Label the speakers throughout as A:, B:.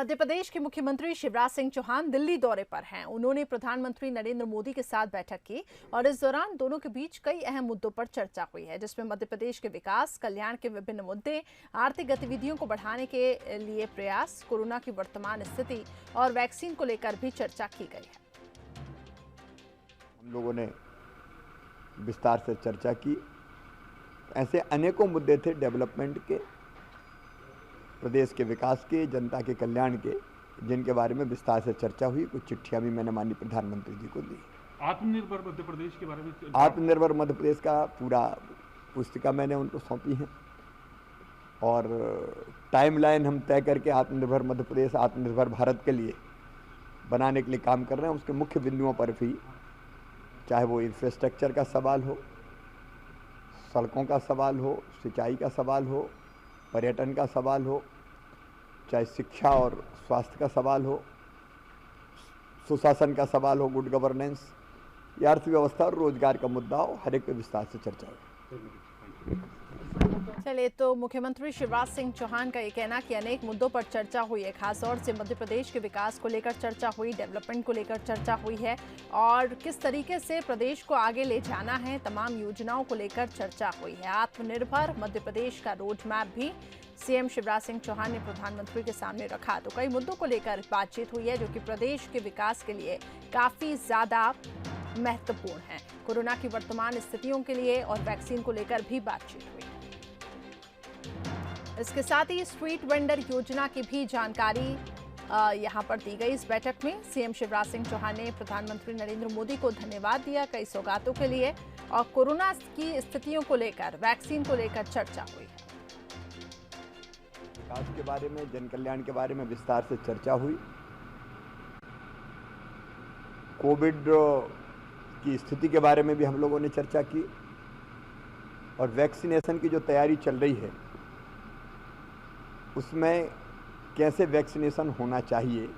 A: मध्य प्रदेश के मुख्यमंत्री शिवराज सिंह चौहान दिल्ली दौरे पर हैं। उन्होंने प्रधानमंत्री नरेंद्र मोदी के साथ बैठक की और इस दौरान दोनों के बीच कई अहम मुद्दों पर चर्चा हुई है, जिसमें मध्य प्रदेश के विकास, कल्याण के विभिन्न मुद्दे, आर्थिक गतिविधियों को बढ़ाने के लिए प्रयास, कोरोना की वर्तमान स्थिति और वैक्सीन को लेकर भी चर्चा की गई है।
B: हम लोगों ने विस्तार से चर्चा की। ऐसे अनेकों मुद्दे थे डेवलपमेंट के, प्रदेश के विकास के, जनता के कल्याण के, जिनके बारे में विस्तार से चर्चा हुई। कुछ चिट्ठियां भी मैंने माननीय प्रधानमंत्री जी को दी।
C: आत्मनिर्भर मध्य प्रदेश के बारे में,
B: आत्मनिर्भर मध्य प्रदेश का पूरा पुस्तिका मैंने उनको सौंपी है और टाइमलाइन हम तय करके आत्मनिर्भर मध्य प्रदेश, आत्मनिर्भर भारत के लिए बनाने के लिए काम कर रहे हैं। उसके मुख्य बिंदुओं पर भी, चाहे वो इंफ्रास्ट्रक्चर का सवाल हो, सड़कों का सवाल हो, सिंचाई का सवाल हो, पर्यटन का सवाल हो, चाहे शिक्षा और स्वास्थ्य का सवाल हो, सुशासन का सवाल हो, गुड गवर्नेंस, या अर्थव्यवस्था और रोजगार का मुद्दा हो, हर एक पे विस्तार से चर्चा हो।
A: चलिए, तो मुख्यमंत्री शिवराज सिंह चौहान का ये कहना कि अनेक मुद्दों पर चर्चा हुई है। खासतौर से मध्य प्रदेश के विकास को लेकर चर्चा हुई, डेवलपमेंट को लेकर चर्चा हुई है और किस तरीके से प्रदेश को आगे ले जाना है, तमाम योजनाओं को लेकर चर्चा हुई है। आत्मनिर्भर मध्य प्रदेश का रोड मैप भी सीएम शिवराज सिंह चौहान ने प्रधानमंत्री के सामने रखा। तो कई मुद्दों को लेकर बातचीत हुई है जो कि प्रदेश के विकास के लिए काफी ज्यादा महत्वपूर्ण है। कोरोना की वर्तमान स्थितियों के लिए और वैक्सीन को लेकर भी बातचीत हुई। इसके साथ ही स्ट्रीट वेंडर योजना की भी जानकारी यहां पर दी गई। इस बैठक में सीएम शिवराज सिंह चौहान ने प्रधानमंत्री नरेंद्र मोदी को धन्यवाद दिया कई सौगातों के लिए और कोरोना की स्थितियों को लेकर, वैक्सीन को लेकर चर्चा हुई।
B: विकास के बारे में, जन कल्याण के बारे में विस्तार से चर्चा हुई। कोविड की स्थिति के बारे में भी हम लोगों ने चर्चा की और वैक्सीनेशन की जो तैयारी चल रही है उसमें कैसे वैक्सीनेशन होना चाहिए,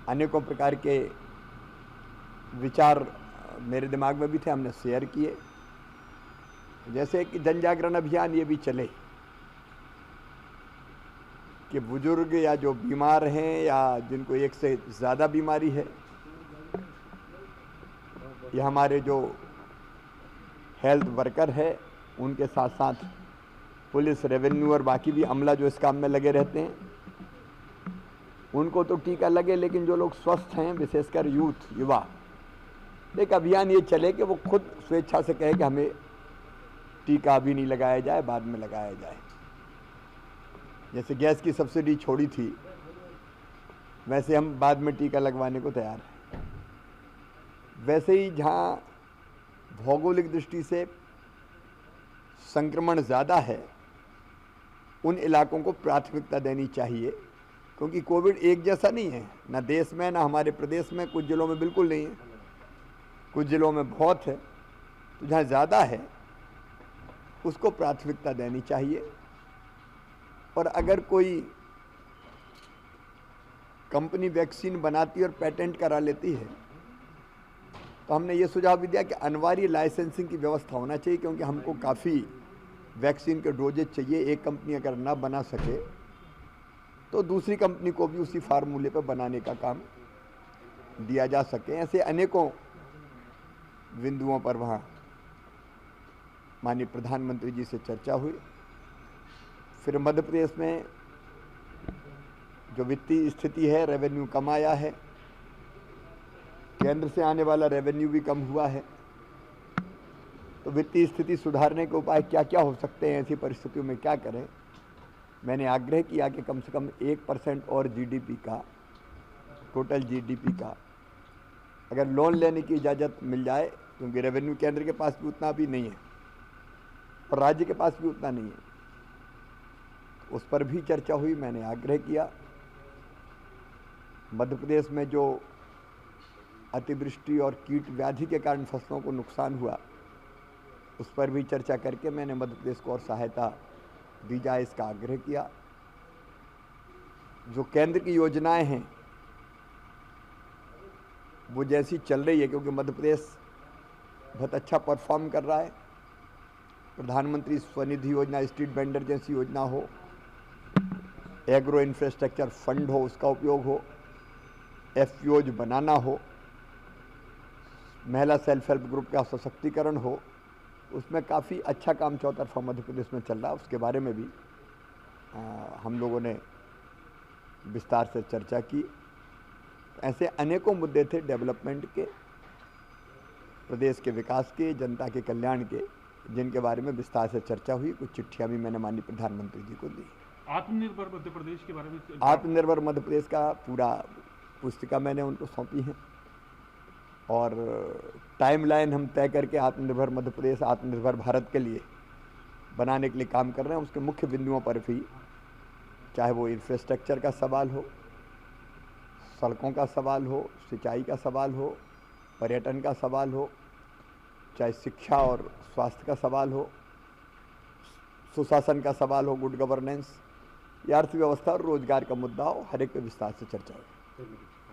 B: अनेकों प्रकार के विचार मेरे दिमाग में भी थे, हमने शेयर किए। जैसे कि जन जागरण अभियान ये भी चले कि बुजुर्ग या जो बीमार हैं या जिनको एक से ज़्यादा बीमारी है, या हमारे जो हेल्थ वर्कर है, उनके साथ साथ पुलिस, रेवेन्यू और बाकी भी अमला जो इस काम में लगे रहते हैं, उनको तो टीका लगे, लेकिन जो लोग स्वस्थ हैं, विशेषकर यूथ, युवा, एक अभियान ये चले कि वो खुद स्वेच्छा से कहे कि हमें टीका अभी नहीं लगाया जाए, बाद में लगाया जाए। जैसे गैस की सब्सिडी छोड़ी थी, वैसे हम बाद में टीका लगवाने को तैयार हैं। वैसे ही जहाँ भौगोलिक दृष्टि से संक्रमण ज़्यादा है, उन इलाकों को प्राथमिकता देनी चाहिए, क्योंकि कोविड एक जैसा नहीं है, ना देश में ना हमारे प्रदेश में। कुछ जिलों में बिल्कुल नहीं है, कुछ जिलों में बहुत है। तो जहाँ ज़्यादा है उसको प्राथमिकता देनी चाहिए। और अगर कोई कंपनी वैक्सीन बनाती है और पेटेंट करा लेती है, तो हमने ये सुझाव भी दिया कि अनिवार्य लाइसेंसिंग की व्यवस्था होना चाहिए, क्योंकि हमको काफ़ी वैक्सीन के डोजेज चाहिए। एक कंपनी अगर ना बना सके तो दूसरी कंपनी को भी उसी फार्मूले पर बनाने का काम दिया जा सके। ऐसे अनेकों बिंदुओं पर वहाँ माननीय प्रधानमंत्री जी से चर्चा हुई। फिर मध्य प्रदेश में जो वित्तीय स्थिति है, रेवेन्यू कम आया है, केंद्र से आने वाला रेवेन्यू भी कम हुआ है, तो वित्तीय स्थिति सुधारने के उपाय क्या क्या हो सकते हैं, ऐसी परिस्थितियों में क्या करें। मैंने आग्रह किया कि कम से कम 1% और जीडीपी का, टोटल जीडीपी का, अगर लोन लेने की इजाज़त मिल जाए, क्योंकि रेवेन्यू केंद्र के पास भी उतना भी नहीं है और राज्य के पास भी उतना नहीं है, उस पर भी चर्चा हुई। मैंने आग्रह किया। मध्य प्रदेश में जो अतिवृष्टि और कीट व्याधि के कारण फसलों को नुकसान हुआ, उस पर भी चर्चा करके मैंने मध्य प्रदेश को और सहायता दी जाए, इसका आग्रह किया। जो केंद्र की योजनाएं हैं वो जैसी चल रही है, क्योंकि मध्य प्रदेश बहुत अच्छा परफॉर्म कर रहा है। प्रधानमंत्री स्वनिधि योजना, स्ट्रीट वेंडर जैसी योजना हो, एग्रो इंफ्रास्ट्रक्चर फंड हो, उसका उपयोग हो, एफपीओज बनाना हो, महिला सेल्फ हेल्प ग्रुप का सशक्तिकरण हो, उसमें काफ़ी अच्छा काम चौतरफा मध्य प्रदेश में चल रहा है। उसके बारे में भी हम लोगों ने विस्तार से चर्चा की। ऐसे अनेकों मुद्दे थे डेवलपमेंट के, प्रदेश के विकास के, जनता के कल्याण के, जिनके बारे में विस्तार से चर्चा हुई। कुछ चिट्ठियाँ भी मैंने माननीय प्रधानमंत्री जी को दी।
C: आत्मनिर्भर मध्य प्रदेश के बारे में
B: आत्मनिर्भर मध्य प्रदेश का पूरा पुस्तिका मैंने उनको सौंपी है और टाइमलाइन हम तय करके आत्मनिर्भर मध्य प्रदेश, आत्मनिर्भर भारत के लिए बनाने के लिए काम कर रहे हैं। उसके मुख्य बिंदुओं पर भी, चाहे वो इंफ्रास्ट्रक्चर का सवाल हो, सड़कों का सवाल हो, सिंचाई का सवाल हो, पर्यटन का सवाल हो, चाहे शिक्षा और स्वास्थ्य का सवाल हो, सुशासन का सवाल हो, गुड गवर्नेंस, या अर्थव्यवस्था और रोजगार का मुद्दा हो, हर एक पे विस्तार से चर्चा हो।